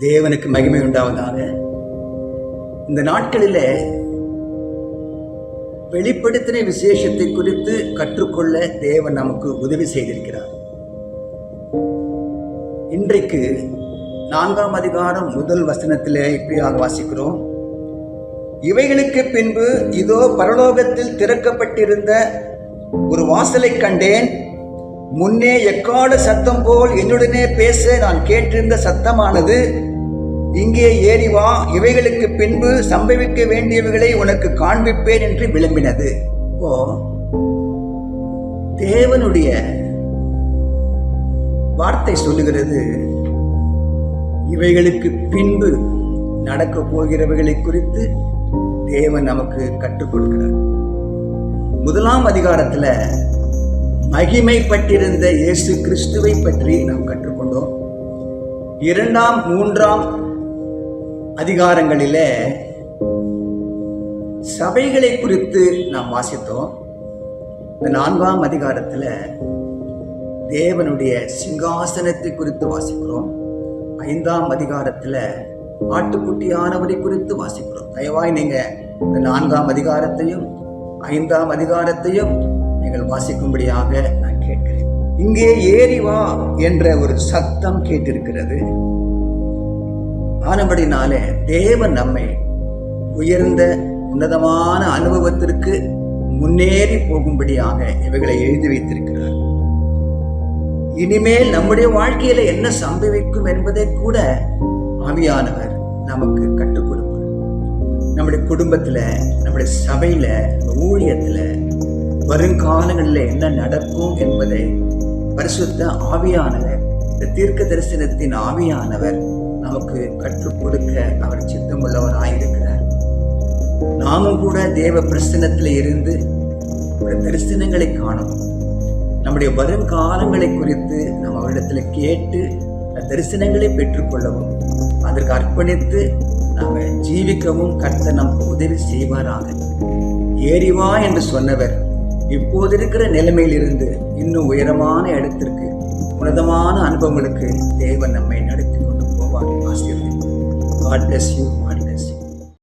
தேவனுக்கு மகிமை உண்டாவதாக. இந்த நாட்களிலே வெளிப்படுத்தின விசேஷத்தை குறித்து கற்றுக்கொள்ள தேவன் நமக்கு உதவி செய்திருக்கிறார். இன்றைக்கு 4ஆம் அதிகாரம் 1 வசனத்திலே இப்படியாக வாசிக்கிறோம். இவைகளுக்கு பின்பு இதோ பரலோகத்தில் திறக்கப்பட்டிருந்த ஒரு வாசலை கண்டேன். முன்னே எக்கால சத்தம் போல் என்னுடனே பேச நான் கேட்டிருந்த சத்தமானது, இங்கே ஏறி வா, இவைகளுக்கு பின்பு சம்பவிக்க வேண்டியவைகளை உனக்கு காண்பிப்பேன் என்று விளம்பினது. தேவனுடைய வார்த்தை சொல்லுகிறது, இவைகளுக்கு பின்பு நடக்க போகிறவைகளை குறித்து தேவன் நமக்கு கற்றுக் கொடுக்கிறார். 1ஆம் அதிகாரத்தில் மகிமைப்பட்டிருந்த இயேசு கிறிஸ்துவை பற்றி நாம் கற்றுக்கொண்டோம். 2ஆம் 3ஆம் அதிகாரங்களிலே சபைகளை குறித்து நாம் வாசித்தோம். இந்த 4ஆம் அதிகாரத்தில் தேவனுடைய சிங்காசனத்தை குறித்து வாசிக்கிறோம். 5ஆம் அதிகாரத்தில் ஆட்டுக்குட்டியானவரை குறித்து வாசிக்கிறோம். தயவாய் நீங்க இந்த 4ஆம் அதிகாரத்தையும் 5ஆம் அதிகாரத்தையும் நீங்கள் வாசிக்கும்படியாக நான் கேட்கிறேன். இங்கே ஏறி வா என்ற ஒரு சத்தம் கேட்டிருக்கிறது. ஆனபடினாலே தேவன் நம்மை உயர்ந்த உன்னதமான அனுபவத்திற்கு முன்னேறி போகும்படியாக இவைகளை எழுதி வைத்திருக்கிறார். இனிமேல் நம்முடைய வாழ்க்கையில என்ன சம்பவிக்கும் என்பதை கூட ஆவியானவர் நமக்கு கற்றுக் கொடுப்பார். நம்முடைய குடும்பத்துல, நம்முடைய சபையில, ஊழியத்துல வருங்காலங்களில் என்ன நடக்கும் என்பதை பரிசுத்த ஆவியானவர், இந்த தீர்க்க தரிசனத்தின் ஆவியானவர் நமக்கு கற்றுக் கொடுக்க அவர் சித்தமுள்ளவராயிருக்கிறார். நாமும் கூட தேவ பிரசன்னத்தில் இருந்து தரிசனங்களை காணவும், நம்முடைய வருங்காலங்களை குறித்து நாம் அவரிடத்தில் கேட்டு தரிசனங்களை பெற்றுக்கொள்ளவும், அதற்கு அர்ப்பணித்து நாம் ஜீவிக்கவும் கர்த்தர் நமக்கு உதவி செய்வாராக. ஏறிவா என்று சொன்னவர் இப்போது இருக்கிற நிலைமையிலிருந்து இன்னும் உயரமான இடத்திற்கு, உன்னதமான அனுபவங்களுக்கு தேவன் நம்மை நடத்தி கொண்டு போவார். ஆசீர்வதிப்பார். God bless you.